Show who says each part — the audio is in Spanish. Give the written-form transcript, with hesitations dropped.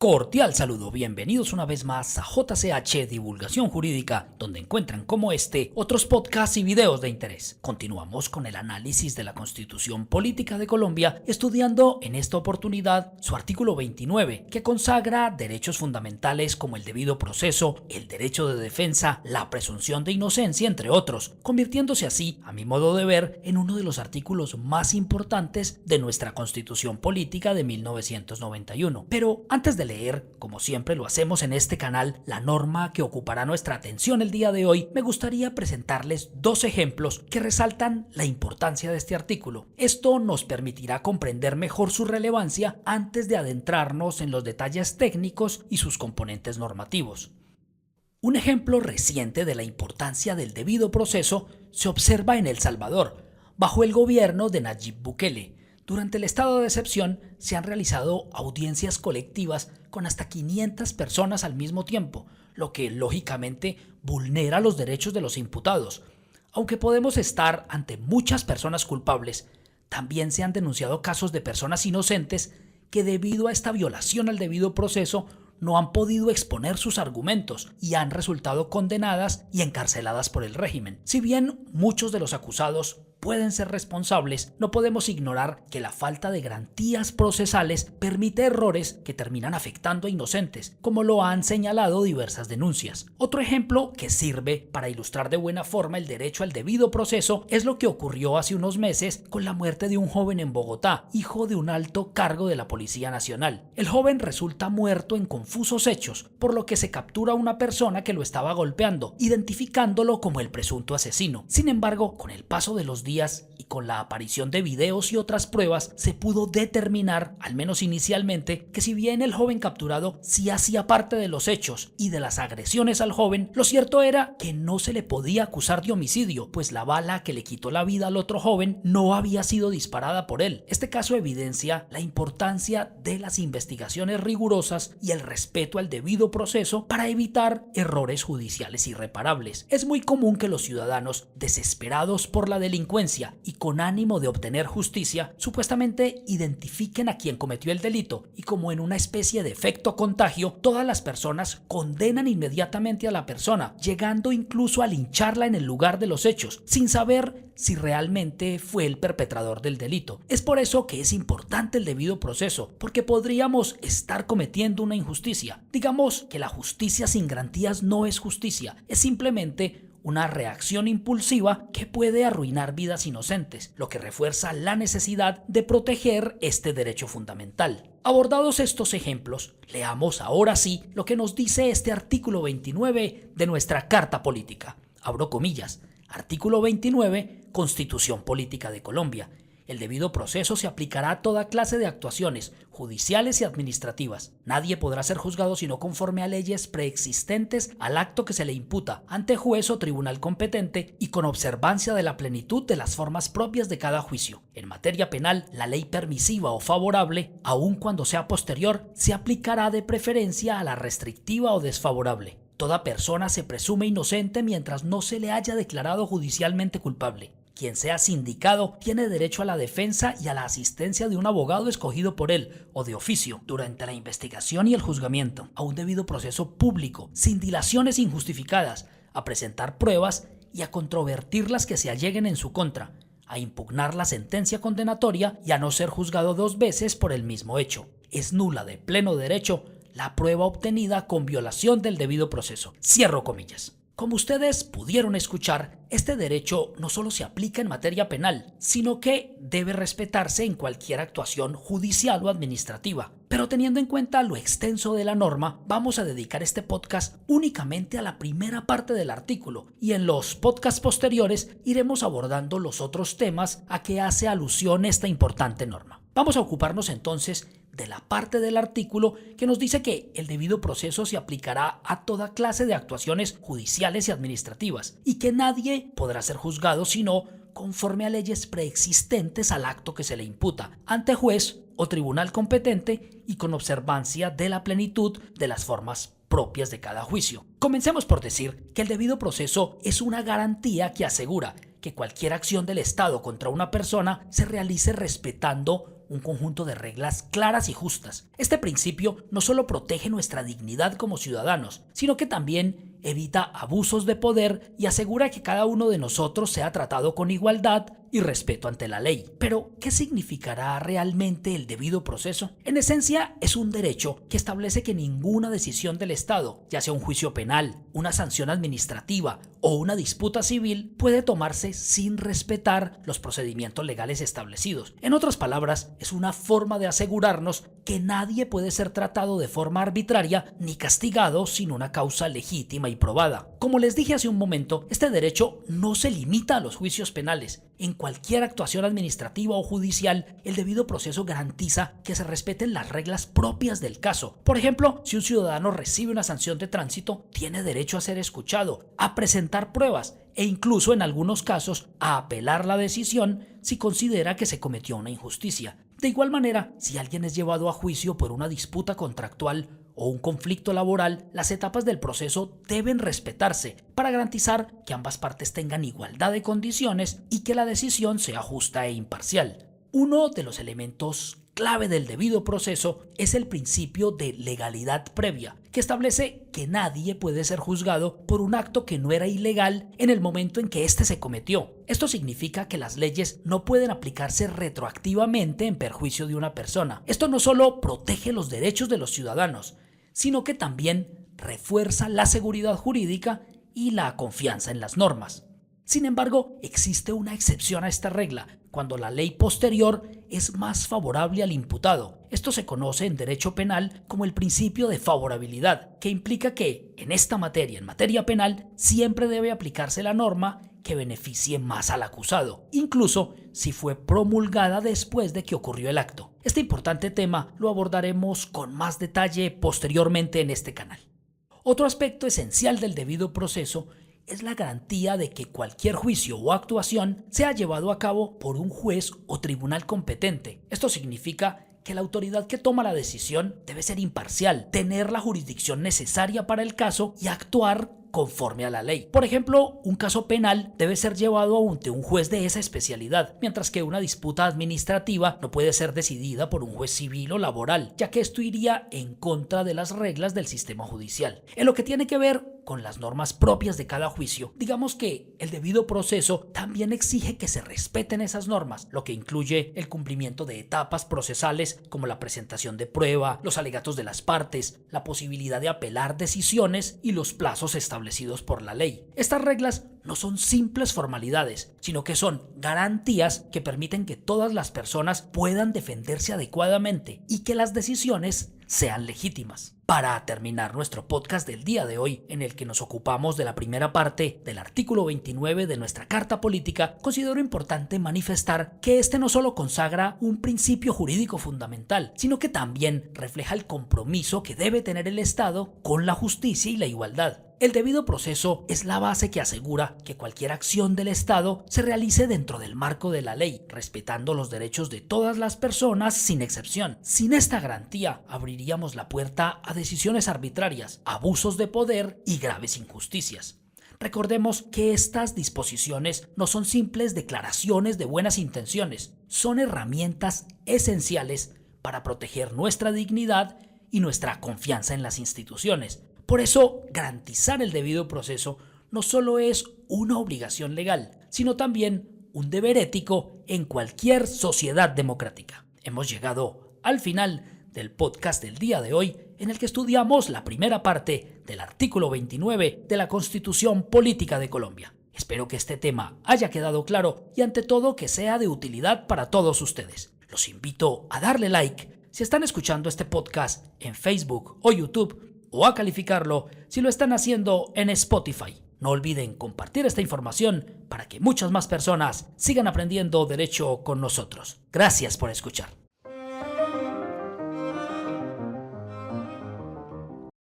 Speaker 1: Cordial saludo, bienvenidos una vez más a JCH Divulgación Jurídica, donde encuentran como otros podcasts y videos de interés. Continuamos con el análisis de la Constitución Política de Colombia, estudiando en esta oportunidad su artículo 29, que consagra derechos fundamentales como el debido proceso, el derecho de defensa, la presunción de inocencia, entre otros, convirtiéndose así, a mi modo de ver, en uno de los artículos más importantes de nuestra Constitución Política de 1991. Pero antes de leer, como siempre lo hacemos en este canal, la norma que ocupará nuestra atención el día de hoy, me gustaría presentarles dos ejemplos que resaltan la importancia de este artículo. Esto nos permitirá comprender mejor su relevancia antes de adentrarnos en los detalles técnicos y sus componentes normativos. Un ejemplo reciente de la importancia del debido proceso se observa en El Salvador, bajo el gobierno de Nayib Bukele. Durante el estado de excepción se han realizado audiencias colectivas con hasta 500 personas al mismo tiempo, lo que lógicamente vulnera los derechos de los imputados. Aunque podemos estar ante muchas personas culpables, también se han denunciado casos de personas inocentes que debido a esta violación al debido proceso no han podido exponer sus argumentos y han resultado condenadas y encarceladas por el régimen. Si bien muchos de los acusados pueden ser responsables, no podemos ignorar que la falta de garantías procesales permite errores que terminan afectando a inocentes, como lo han señalado diversas denuncias. Otro ejemplo que sirve para ilustrar de buena forma el derecho al debido proceso es lo que ocurrió hace unos meses con la muerte de un joven en Bogotá, hijo de un alto cargo de la Policía Nacional. El joven resulta muerto en confusos hechos, por lo que se captura a una persona que lo estaba golpeando, identificándolo como el presunto asesino. Sin embargo, con el paso de los días y con la aparición de videos y otras pruebas, se pudo determinar, al menos inicialmente, que si bien el joven capturado sí hacía parte de los hechos y de las agresiones al joven, lo cierto era que no se le podía acusar de homicidio, pues la bala que le quitó la vida al otro joven no había sido disparada por él. Este caso evidencia la importancia de las investigaciones rigurosas y el respeto al debido proceso para evitar errores judiciales irreparables. Es muy común que los ciudadanos, desesperados por la delincuencia y con ánimo de obtener justicia, supuestamente identifiquen a quien cometió el delito y, como en una especie de efecto contagio, todas las personas condenan inmediatamente a la persona, llegando incluso a lincharla en el lugar de los hechos, sin saber si realmente fue el perpetrador del delito. Es por eso que es importante el debido proceso, porque podríamos estar cometiendo una injusticia. Digamos que la justicia sin garantías no es justicia, es simplemente una reacción impulsiva que puede arruinar vidas inocentes, lo que refuerza la necesidad de proteger este derecho fundamental. Abordados estos ejemplos, leamos ahora sí lo que nos dice este artículo 29 de nuestra Carta Política. Abro comillas, artículo 29, Constitución Política de Colombia. El debido proceso se aplicará a toda clase de actuaciones, judiciales y administrativas. Nadie podrá ser juzgado sino conforme a leyes preexistentes al acto que se le imputa, ante juez o tribunal competente y con observancia de la plenitud de las formas propias de cada juicio. En materia penal, la ley permisiva o favorable, aun cuando sea posterior, se aplicará de preferencia a la restrictiva o desfavorable. Toda persona se presume inocente mientras no se le haya declarado judicialmente culpable. Quien sea sindicado tiene derecho a la defensa y a la asistencia de un abogado escogido por él o de oficio durante la investigación y el juzgamiento, a un debido proceso público, sin dilaciones injustificadas, a presentar pruebas y a controvertir las que se alleguen en su contra, a impugnar la sentencia condenatoria y a no ser juzgado dos veces por el mismo hecho. Es nula de pleno derecho la prueba obtenida con violación del debido proceso. Cierro comillas. Como ustedes pudieron escuchar, este derecho no solo se aplica en materia penal, sino que debe respetarse en cualquier actuación judicial o administrativa. Pero teniendo en cuenta lo extenso de la norma, vamos a dedicar este podcast únicamente a la primera parte del artículo y en los podcasts posteriores iremos abordando los otros temas a que hace alusión esta importante norma. Vamos a ocuparnos entonces de la parte del artículo que nos dice que el debido proceso se aplicará a toda clase de actuaciones judiciales y administrativas y que nadie podrá ser juzgado sino conforme a leyes preexistentes al acto que se le imputa, ante juez o tribunal competente y con observancia de la plenitud de las formas propias de cada juicio. Comencemos por decir que el debido proceso es una garantía que asegura que cualquier acción del Estado contra una persona se realice respetando un conjunto de reglas claras y justas. Este principio no solo protege nuestra dignidad como ciudadanos, sino que también evita abusos de poder y asegura que cada uno de nosotros sea tratado con igualdad y respeto ante la ley. Pero, ¿qué significará realmente el debido proceso? En esencia, es un derecho que establece que ninguna decisión del Estado, ya sea un juicio penal, una sanción administrativa o una disputa civil, puede tomarse sin respetar los procedimientos legales establecidos. En otras palabras, es una forma de asegurarnos que nadie puede ser tratado de forma arbitraria ni castigado sin una causa legítima y probada. Como les dije hace un momento, este derecho no se limita a los juicios penales. En cualquier actuación administrativa o judicial, el debido proceso garantiza que se respeten las reglas propias del caso. Por ejemplo, si un ciudadano recibe una sanción de tránsito, tiene derecho a ser escuchado, a presentar pruebas e incluso en algunos casos a apelar la decisión si considera que se cometió una injusticia. De igual manera, si alguien es llevado a juicio por una disputa contractual o un conflicto laboral, las etapas del proceso deben respetarse para garantizar que ambas partes tengan igualdad de condiciones y que la decisión sea justa e imparcial. Uno de los elementos clave del debido proceso es el principio de legalidad previa, que establece que nadie puede ser juzgado por un acto que no era ilegal en el momento en que éste se cometió. Esto significa que las leyes no pueden aplicarse retroactivamente en perjuicio de una persona. Esto no solo protege los derechos de los ciudadanos, sino que también refuerza la seguridad jurídica y la confianza en las normas. Sin embargo, existe una excepción a esta regla, cuando la ley posterior es más favorable al imputado. Esto se conoce en derecho penal como el principio de favorabilidad, que implica que, en esta materia, en materia penal, siempre debe aplicarse la norma que beneficie más al acusado, incluso si fue promulgada después de que ocurrió el acto. Este importante tema lo abordaremos con más detalle posteriormente en este canal. Otro aspecto esencial del debido proceso es la garantía de que cualquier juicio o actuación sea llevado a cabo por un juez o tribunal competente. Esto significa que la autoridad que toma la decisión debe ser imparcial, tener la jurisdicción necesaria para el caso y actuar conforme a la ley. Por ejemplo, un caso penal debe ser llevado ante un juez de esa especialidad, mientras que una disputa administrativa no puede ser decidida por un juez civil o laboral, ya que esto iría en contra de las reglas del sistema judicial. En lo que tiene que ver con las normas propias de cada juicio, digamos que el debido proceso también exige que se respeten esas normas, lo que incluye el cumplimiento de etapas procesales como la presentación de prueba, los alegatos de las partes, la posibilidad de apelar decisiones y los plazos establecidos por la ley. Estas reglas no son simples formalidades, sino que son garantías que permiten que todas las personas puedan defenderse adecuadamente y que las decisiones sean legítimas. Para terminar nuestro podcast del día de hoy, en el que nos ocupamos de la primera parte del artículo 29 de nuestra Carta Política, considero importante manifestar que este no solo consagra un principio jurídico fundamental, sino que también refleja el compromiso que debe tener el Estado con la justicia y la igualdad. El debido proceso es la base que asegura que cualquier acción del Estado se realice dentro del marco de la ley, respetando los derechos de todas las personas sin excepción. Sin esta garantía, abriríamos la puerta a decisiones arbitrarias, abusos de poder y graves injusticias. Recordemos que estas disposiciones no son simples declaraciones de buenas intenciones, son herramientas esenciales para proteger nuestra dignidad y nuestra confianza en las instituciones. Por eso, garantizar el debido proceso no solo es una obligación legal, sino también un deber ético en cualquier sociedad democrática. Hemos llegado al final del podcast del día de hoy, en el que estudiamos la primera parte del artículo 29 de la Constitución Política de Colombia. Espero que este tema haya quedado claro y ante todo que sea de utilidad para todos ustedes. Los invito a darle like si están escuchando este podcast en Facebook o YouTube, o a calificarlo si lo están haciendo en Spotify. No olviden compartir esta información para que muchas más personas sigan aprendiendo derecho con nosotros. Gracias por escuchar.